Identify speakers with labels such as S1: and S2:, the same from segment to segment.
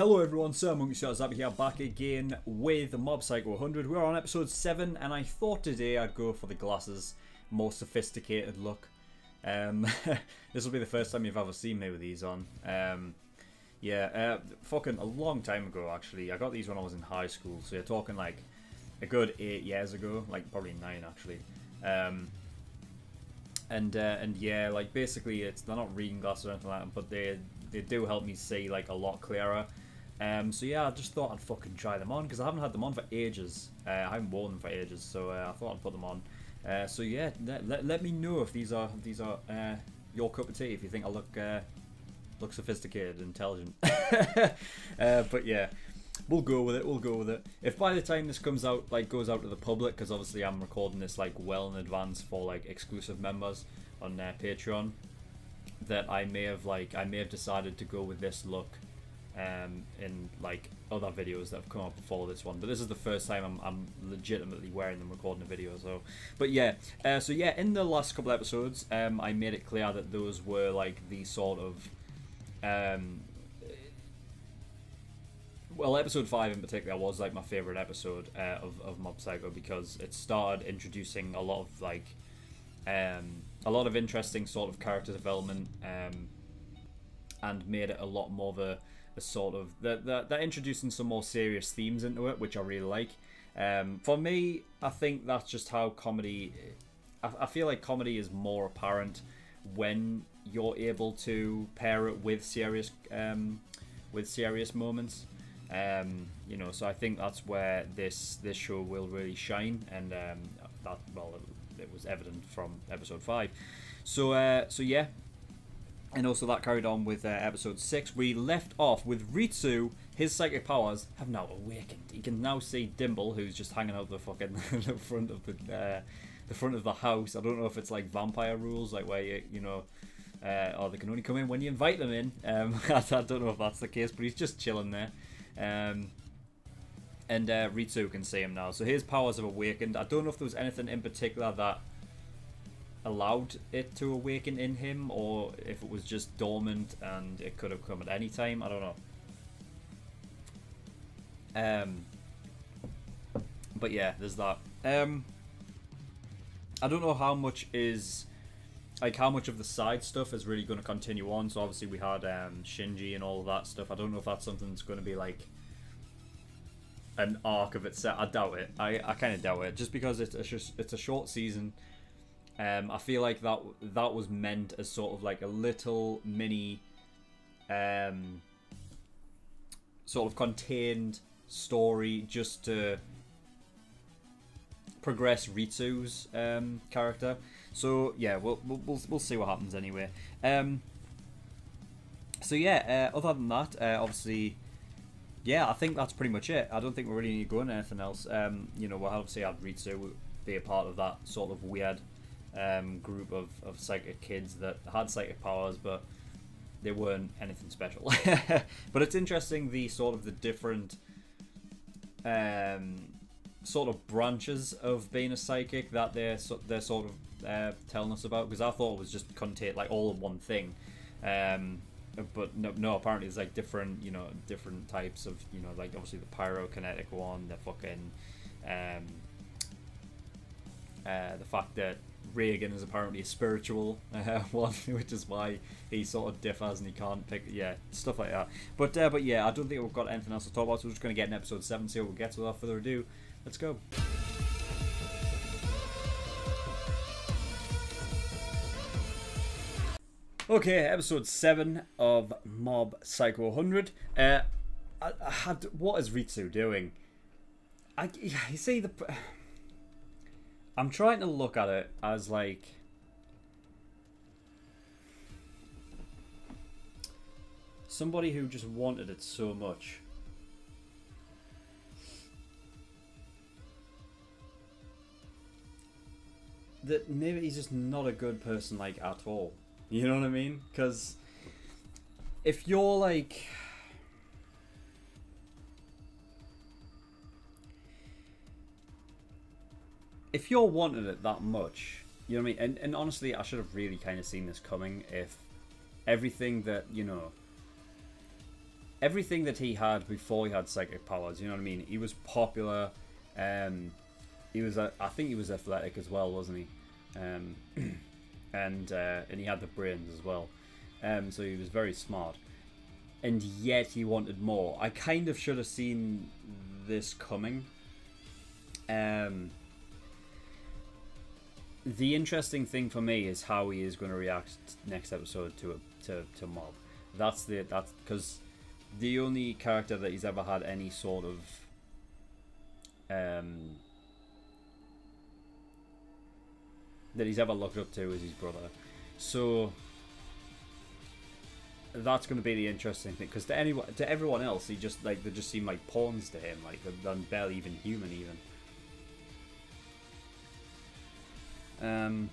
S1: Hello everyone, SirMonkeySuit here, back again with Mob Psycho 100. We're on episode 7 and I thought today I'd go for the glasses, more sophisticated look. This will be the first time you've ever seen me with these on. Fucking a long time ago actually. I got these when I was in high school, so you're talking like a good 8 years ago, like probably 9 actually. And yeah, like basically they're not reading glasses or anything like that, but they do help me see like a lot clearer. So yeah, I just thought I'd fucking try them on because I haven't had them on for ages. I haven't worn them for ages, so I thought I'd put them on. So yeah, let me know if these are your cup of tea. If you think I look sophisticated and intelligent. But yeah, we'll go with it. We'll go with it. If by the time this comes out, like goes out to the public, because obviously I'm recording this like well in advance for like exclusive members on Patreon, that I may have decided to go with this look in like other videos that have come up before this one, but this is the first time I'm legitimately wearing them recording a video. So but yeah, so yeah, in the last couple episodes I made it clear that those were like the sort of well, episode 5 in particular was like my favorite episode of Mob Psycho, because it started introducing a lot of like a lot of interesting sort of character development, and made it a lot more of a sort of they're introducing some more serious themes into it, which I really like. For me, I think that's just how comedy. I feel like comedy is more apparent when you're able to pair it with serious moments. You know, so I think that's where this show will really shine, and that, well, it was evident from episode 5. So so yeah, and also that carried on with episode 6. We left off with Ritsu. His psychic powers have now awakened. He can now see Dimble, who's just hanging out the fucking the front of the house. I don't know if it's like vampire rules, like where you know, or they can only come in when you invite them in. I don't know if that's the case, but he's just chilling there. And Ritsu can see him now, so his powers have awakened. I don't know if there was anything in particular that allowed it to awaken in him, or if it was just dormant and it could have come at any time. I don't know. But yeah, there's that. I don't know how much is like how much of the side stuff is really going to continue on. So obviously we had Shinji and all of that stuff. I don't know if that's something that's going to be like an arc of itself. I doubt it. I kind of doubt it, just because it's a short season. I feel like that was meant as sort of like a little mini sort of contained story, just to progress Ritsu's character. So yeah, we'll see what happens anyway. So yeah, other than that, obviously, yeah, I think that's pretty much it. I don't think we really need to go into anything else. You know, we'll obviously have Ritsu be a part of that sort of weird group of psychic kids that had psychic powers, but they weren't anything special. But it's interesting the sort of the different sort of branches of being a psychic that they're sort of telling us about, because I thought it was just contained like all in one thing, but no, apparently there's like different, you know, different types of, you know, like obviously the pyrokinetic one, the fucking the fact that Reagan is apparently a spiritual one, which is why he sort of differs and he can't pick, yeah, stuff like that. But yeah, I don't think we've got anything else to talk about, so we're just going to get in episode 7, see what we'll get. So without further ado, let's go. Okay, episode 7 of Mob Psycho 100. What is Ritsu doing? You see, I'm trying to look at it as like somebody who just wanted it so much that maybe he's just not a good person, like, at all. You know what I mean? Because if you're like, if you're wanting it that much, you know what I mean? And honestly, I should have really kind of seen this coming. If everything that, you know, everything that he had before he had psychic powers. You know what I mean? He was popular. He was I think he was athletic as well, wasn't he? And he had the brains as well. So he was very smart. And yet he wanted more. I kind of should have seen this coming. The interesting thing for me is how he is going to react next episode to Mob. That's because the only character that he's ever had any sort of that he's ever looked up to is his brother. So that's going to be the interesting thing, because to everyone else, they just seem like pawns to him, like they're barely even human even. And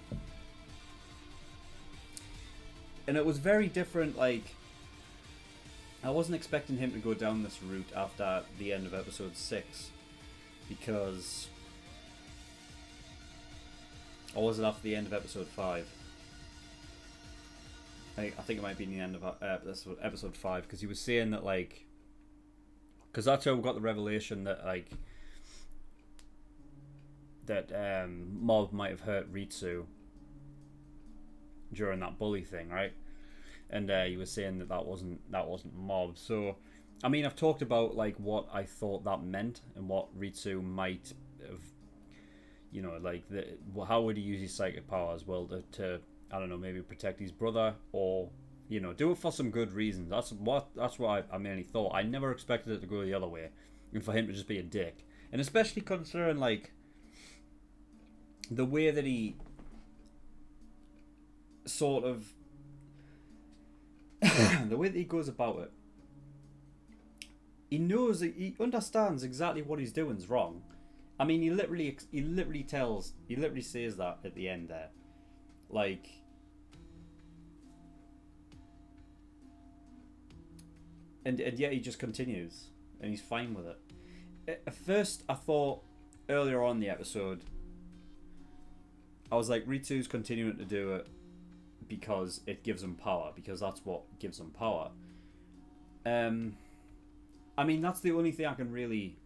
S1: it was very different. Like, I wasn't expecting him to go down this route after the end of episode 6, because, or was it after the end of episode 5? I think it might be the end of episode 5, because he was saying that, like, because that's how we got the revelation that, like, that Mob might have hurt Ritsu during that bully thing, right? And he was saying that wasn't Mob. So, I mean, I've talked about, like, what I thought that meant and what Ritsu might have, you know, like, how would he use his psychic powers? Well, to I don't know, maybe protect his brother, or, you know, do it for some good reasons. That's what I mainly thought. I never expected it to go the other way, and for him to just be a dick. And especially considering, like, the way that he sort of the way that he goes about it. He knows, he understands exactly what he's doing is wrong. I mean, he literally says that at the end there. Like, and yet he just continues, and he's fine with it. At first, I thought earlier on in the episode, I was like, Ritsu's continuing to do it because it gives him power, because that's what gives him power. I mean, that's the only thing I can really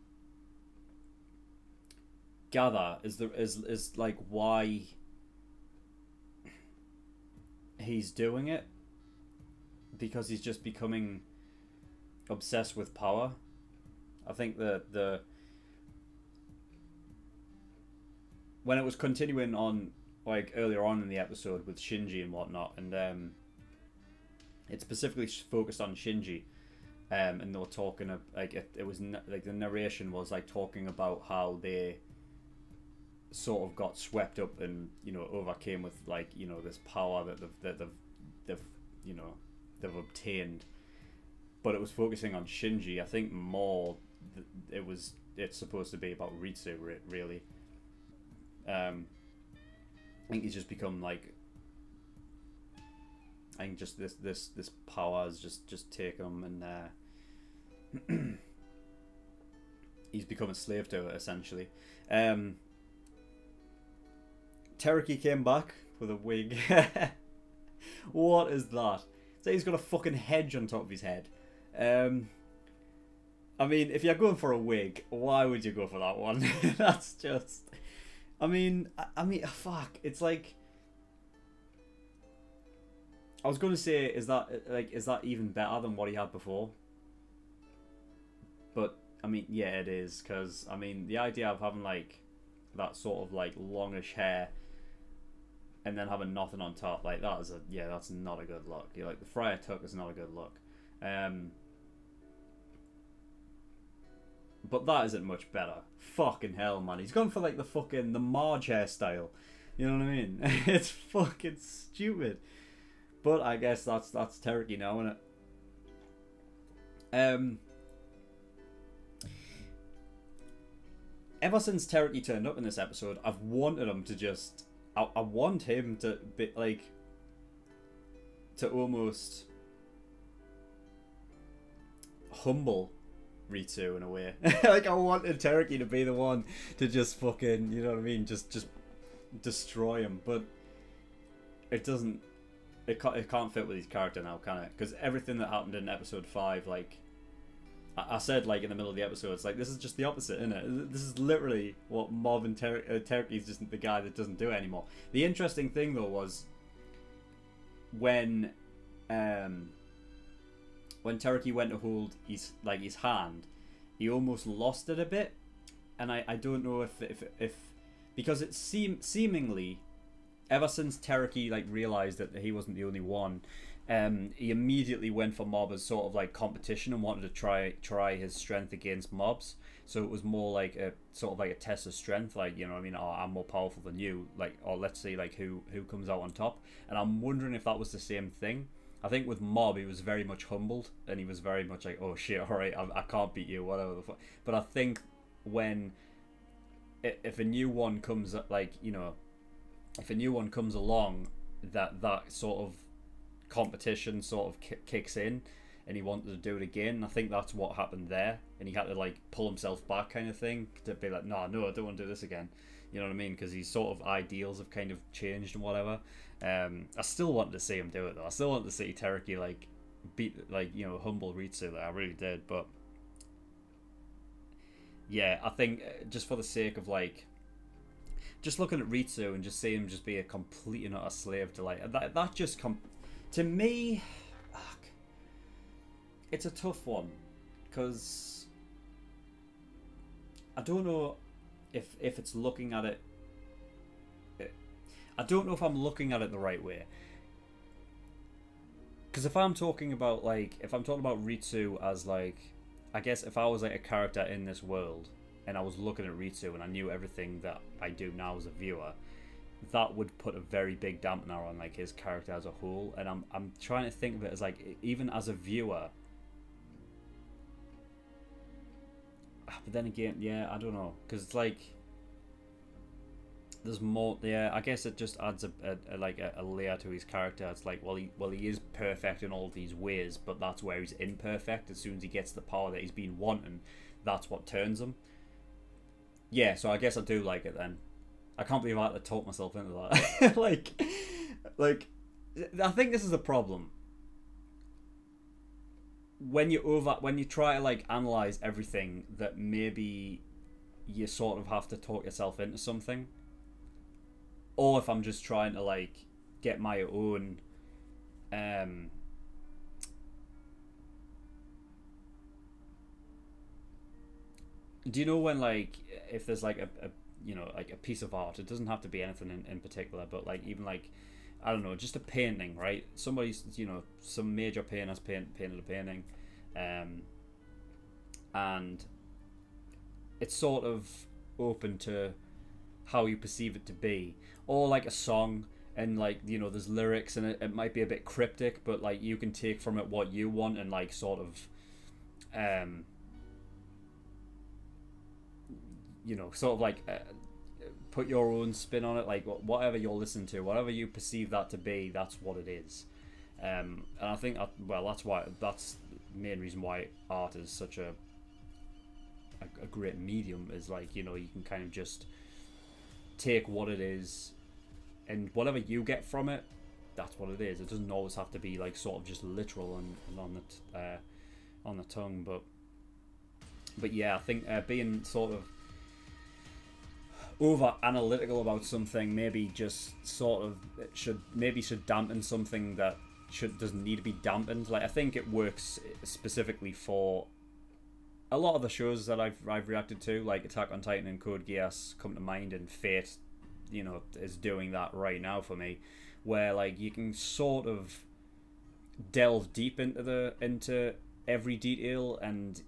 S1: gather is like why he's doing it, because he's just becoming obsessed with power. I think that when it was continuing on, like, earlier on in the episode with Shinji and whatnot, and it specifically focused on Shinji, and they were talking like it was like the narration was like talking about how they sort of got swept up and, you know, overcame with, like, you know, this power that they've you know, they've obtained, but it was focusing on Shinji. I think more it's supposed to be about Ritsu, really. I think he's just become, like, I think just this power has just taken him, and he's become a slave to it, essentially. Tereki came back with a wig. What is that? So he's got a fucking hedge on top of his head. I mean, if you're going for a wig, why would you go for that one? That's just... I mean, fuck. It's like... I was going to say, is that even better than what he had before? But, I mean, yeah, it is. Because, I mean, the idea of having, like, that sort of, like, longish hair and then having nothing on top, like, that's not a good look. You're like, the Friar Tuck is not a good look. But that isn't much better. Fucking hell, man. He's gone for, like, the Marge hairstyle. You know what I mean? It's fucking stupid. But I guess that's Tereki now, isn't it? Ever since Tereki turned up in this episode, I've wanted him to just... I want him to be, like... to almost... humble Ritsu in a way. Like, I wanted Tereki to be the one to just fucking, you know what I mean, just destroy him, but it doesn't, it can't fit with his character now, can it? Because everything that happened in episode 5, like, I said like in the middle of the episode, it's like this is just the opposite, isn't it? This is literally what Mob and Teruki's just the guy that doesn't do it anymore. The interesting thing though was when Teruki went to hold his hand, he almost lost it a bit, and I don't know if because it seemingly ever since Teruki like realized that he wasn't the only one, he immediately went for Mob as sort of like competition and wanted to try his strength against Mob's. So it was more like a sort of like a test of strength, like, you know what I mean, oh, I'm more powerful than you, like, or let's see like who comes out on top. And I'm wondering if that was the same thing. I think with Mob he was very much humbled and he was very much like, oh shit, all right, I can't beat you, whatever the fuck. But I think when if a new one comes, like, you know, if a new one comes along, that sort of competition sort of kicks in, and he wanted to do it again. I think that's what happened there, and he had to like pull himself back, kind of thing, to be like, no, I don't want to do this again. You know what I mean? Because his sort of ideals have kind of changed and whatever. I still wanted to see him do it though. I still wanted to see Teruki like beat, like, you know, humble Ritsu. Like, I really did, but yeah, I think just for the sake of like just looking at Ritsu and just seeing him just be a complete and utter slave to like that just to me, it's a tough one, because I don't know if it's looking at it. I don't know if I'm looking at it the right way. Because if I'm talking about Ritsu as like, I guess if I was like a character in this world and I was looking at Ritsu and I knew everything that I do now as a viewer, that would put a very big dampener on like his character as a whole. And I'm trying to think of it as like, even as a viewer. But then again, yeah, I don't know, because it's like there's more. Yeah, I guess it just adds a layer to his character. It's like, well, he is perfect in all these ways, but that's where he's imperfect. As soon as he gets the power that he's been wanting, that's what turns him. Yeah, so I guess I do like it then. I can't believe I had to talk myself into that. like, I think this is a problem. When you try to like analyze everything, that maybe you sort of have to talk yourself into something. Or if I'm just trying to like get my own do you know when, like, if there's like a you know, like a piece of art, it doesn't have to be anything in particular, but like even like, I don't know, just a painting, right? Somebody's, you know, some major painter's painted a painting, and it's sort of open to how you perceive it to be. Or like a song, and like, you know, there's lyrics and it might be a bit cryptic, but like you can take from it what you want and like sort of you know, sort of like put your own spin on it, like whatever you're listening to, whatever you perceive that to be, that's what it is. And I think, well, that's the main reason why art is such a great medium, is like, you know, you can kind of just take what it is, and whatever you get from it, that's what it is. It doesn't always have to be like sort of just literal and on the tongue, but yeah, I think being sort of over analytical about something maybe just sort of should dampen something that doesn't need to be dampened. Like, I think it works specifically for a lot of the shows that I've reacted to, like Attack on Titan and Code Geass come to mind, and Fate, you know, is doing that right now for me, where like you can sort of delve deep into every detail, and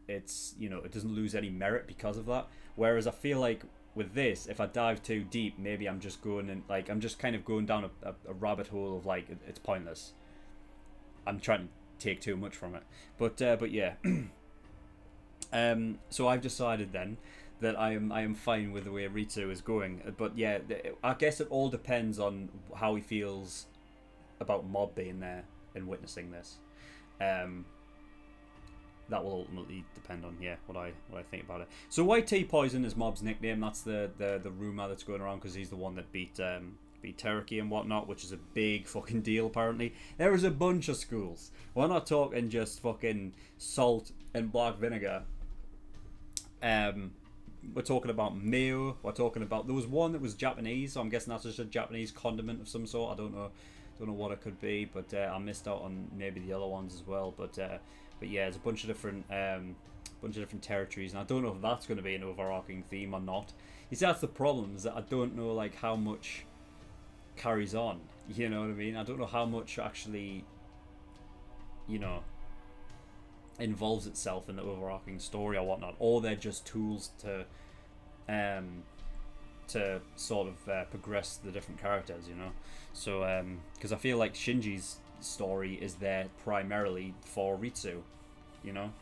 S1: it's, you know, it doesn't lose any merit because of that. Whereas I feel like with this, if I dive too deep, maybe I'm just kind of going down a rabbit hole of like, it's pointless. I'm trying to take too much from it, but yeah. So I've decided then that I am fine with the way Ritsu is going. But yeah, I guess it all depends on how he feels about Mob being there and witnessing this. That will ultimately depend on, yeah, what I think about it. So White Tea Poison is Mob's nickname. That's the rumor that's going around, because he's the one that beat be Teriki and whatnot, which is a big fucking deal apparently. There is a bunch of schools. We're not talking just fucking salt and black vinegar. We're talking about mayo. We're talking about, there was one that was Japanese, so I'm guessing that's just a Japanese condiment of some sort. I don't know what it could be, but I missed out on maybe the other ones as well. But yeah, there's a bunch of different territories, and I don't know if that's going to be an overarching theme or not. You see, that's the problem, is that I don't know like how much carries on. You know what I mean? I don't know how much actually, you know, involves itself in the overarching story or whatnot, or they're just tools to sort of progress the different characters, you know. So because I feel like Shinji's story is there primarily for Ritsu, you know.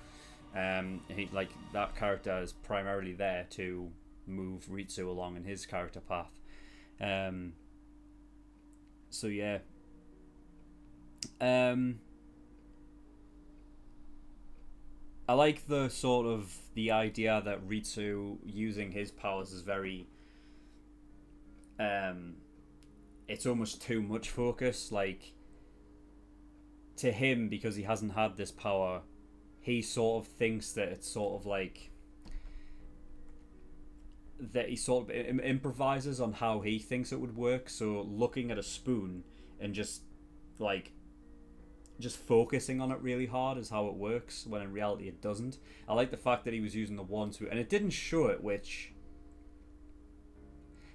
S1: He, like, that character is primarily there to move Ritsu along in his character path. So yeah. I like the sort of the idea that Ritsu using his powers is very it's almost too much focus, like, to him, because he hasn't had this power, he sort of thinks that it's sort of like that he sort of improvises on how he thinks it would work. So looking at a spoon and just focusing on it really hard is how it works, when in reality it doesn't. I like the fact that he was using the one spoon and it didn't show it, which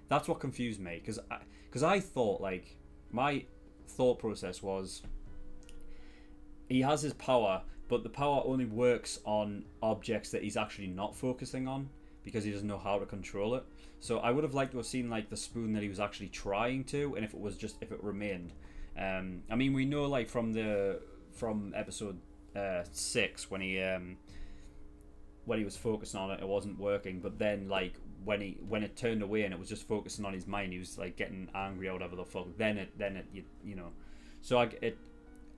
S1: that's what confused me, because I thought, like, my thought process was he has his power, but the power only works on objects that he's actually not focusing on, because he doesn't know how to control it. So I would have liked to have seen like the spoon that he was actually trying to, and if it remained. I mean, we know, like, from episode 6 when he was focusing on it, it wasn't working. But then, like, when it turned away and it was just focusing on his mind, he was like getting angry or whatever the fuck. Then it you know. So I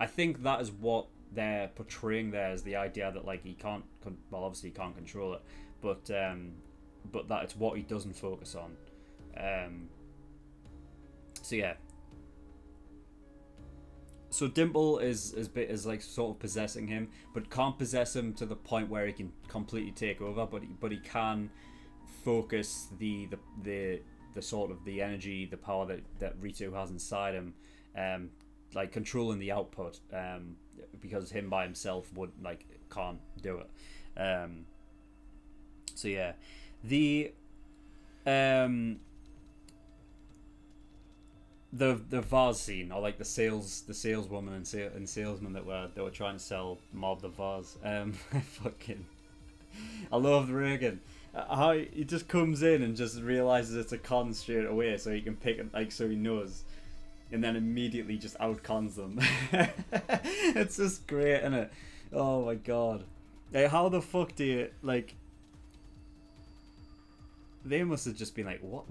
S1: think that is what they're portraying there, as the idea that, like, he can't, well, obviously he can't control it, but that it's what he doesn't focus on. So yeah. So Dimple is like sort of possessing him, but can't possess him to the point where he can completely take over. But he can focus the sort of the energy, the power that Ritsu has inside him, like controlling the output. Because him by himself can't do it. So yeah, the vase scene, or like the saleswoman and salesman that were trying to sell Mob the vase. I love Reagan. How he just comes in and just realizes it's a con straight away, so he can pick it, like, so he knows, and then immediately just outcons them. It's just great, isn't it? Oh my god! Like, how the fuck do you, like? They must have just been like, what?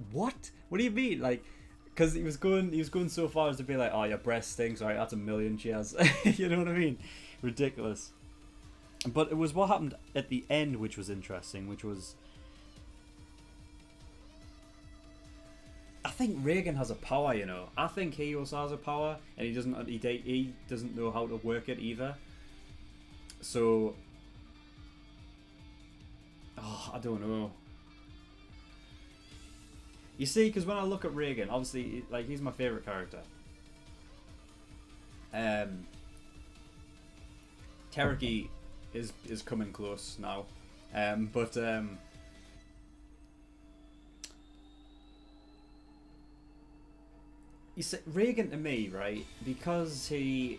S1: What do you mean, like? Because he was going so far as to be like, oh, your breast stinks. Alright, that's 1,000,000 cheers. You know what I mean? Ridiculous. But it was what happened at the end which was interesting, which was, I think Reagan has a power, you know. I think he also has a power, and he doesn't know how to work it either. So, I don't know. You see, because when I look at Reagan, obviously, like, he's my favourite character. Teriki is coming close now. But you see, Reagan to me, right, because he's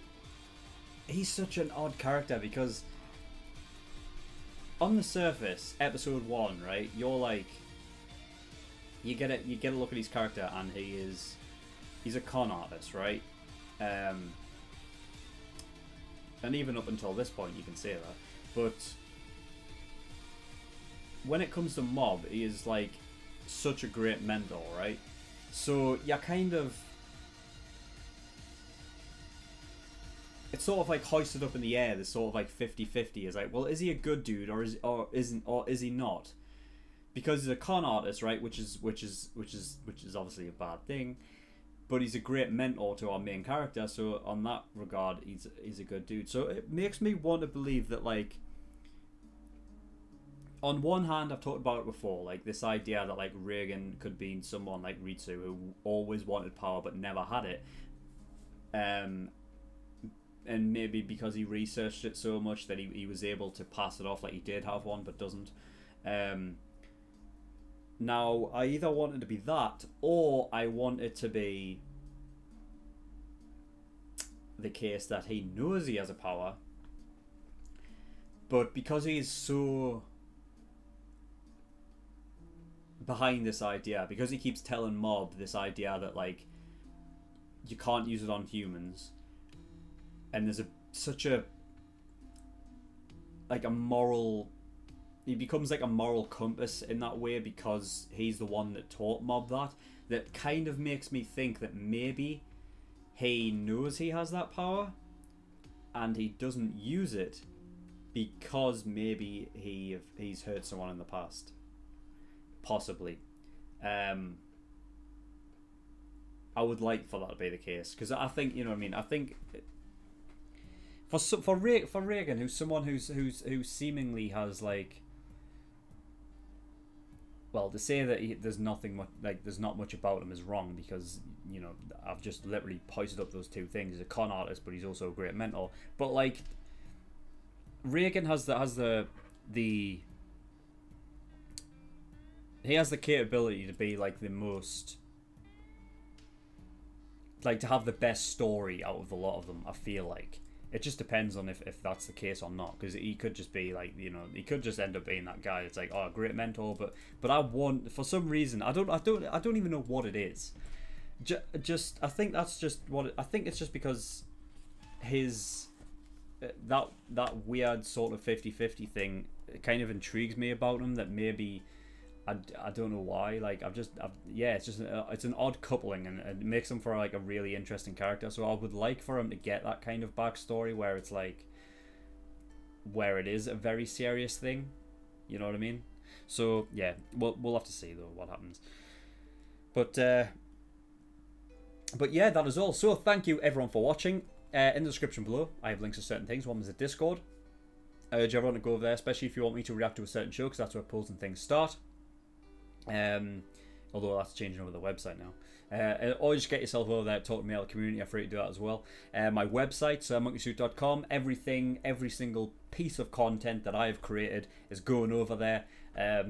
S1: such an odd character, because on the surface, episode 1, right, you're like, you get a look at his character, and he's a con artist, right? And even up until this point, you can say that. But when it comes to Mob, he is like such a great mentor, right? So you're kind of, it's sort of like hoisted up in the air. There's sort of like 50-50. Is like, well, is he a good dude, or is he not? Because he's a con artist, right? Which is obviously a bad thing. but he's a great mentor to our main character. So on that regard, he's a good dude. So it makes me want to believe that, like, on one hand, I've talked about it before, like this idea that like Reagan could be someone like Ritsu who always wanted power but never had it, and maybe because he researched it so much that he was able to pass it off like he did have one but doesn't. Now, I either want it to be that, or I want it to be the case that he knows he has a power, but because he's so behind this idea, because he keeps telling Mob this idea that like you can't use it on humans, and there's such a like a moral, he becomes like a moral compass in that way because he's the one that taught Mob that kind of makes me think that maybe he knows he has that power and he doesn't use it because maybe he's hurt someone in the past. Possibly. I would like for that to be the case, because I think, you know what I mean, I think for Reagan, who's someone who seemingly has like, well, to say that there's nothing much, like there's not much about him is wrong, because, you know, I've just literally posted up those two things. He's a con artist, but he's also a great mentor. But like, Reagan has the he has the capability to be like the most, like, to have the best story out of a lot of them. I feel like it just depends on if that's the case or not, because he could just be like, you know, he could just end up being that guy that's like, oh, great mentor, but I want, for some reason, I don't even know what it is. Just I think that's just what I think it's just because his that weird sort of 50-50 thing kind of intrigues me about him, that maybe I don't know why, like yeah, it's just it's an odd coupling, and it makes him for like a really interesting character. So I would like for him to get that kind of backstory where it's like, where it is a very serious thing, you know what I mean? So yeah, we'll have to see though what happens. But yeah, that is all. So thank you everyone for watching. In the description below I have links to certain things. One is a Discord. I urge everyone to go over there, especially if you want me to react to a certain show, because that's where polls and things start. Although that's changing over the website now. Or just get yourself over there, talk to me out of the community. I'm free to do that as well. My website, SirMonkeySuit.com. Every single piece of content that I've created is going over there.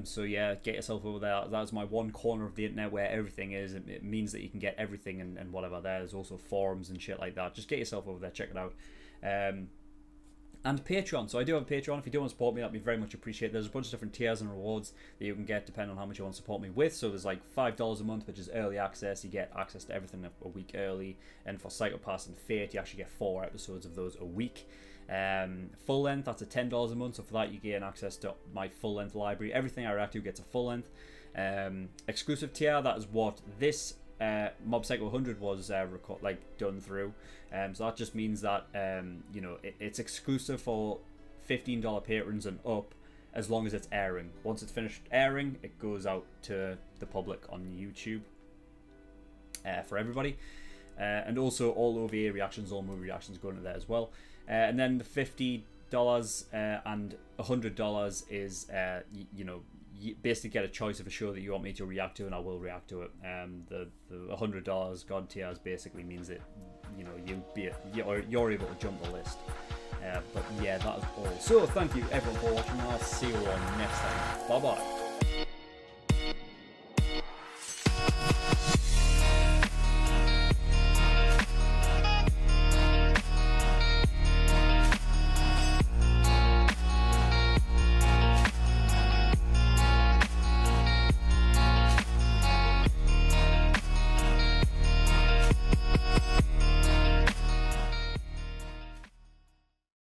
S1: So yeah, get yourself over there. That's my one corner of the internet where everything is. It means that you can get everything and whatever there. There's also forums and shit like that. Just get yourself over there, check it out. And Patreon. So I do have a Patreon. If you do want to support me, that'd be very much appreciated. There's a bunch of different tiers and rewards that you can get depending on how much you want to support me with. So there's like $5 a month, which is early access. You get access to everything a week early. And for Psychopaths and Fate, you actually get 4 episodes of those a week. Full length, that's a $10 a month. So for that, you gain access to my full length library. Everything I react to gets a full length. Exclusive tier, that is what this Mob Psycho 100 was done through. So that just means that you know, it's exclusive for $15 patrons and up, as long as it's airing. Once it's finished airing, it goes out to the public on YouTube for everybody. And also all OVA reactions, all movie reactions go into there as well. And then the $50 and $100 is you know, you basically get a choice of a show that you want me to react to, and I will react to it. The $100 God tiers basically means that, you know, you're able to jump the list. But yeah, that is all. So thank you everyone for watching, and I'll see you all next time. Bye bye.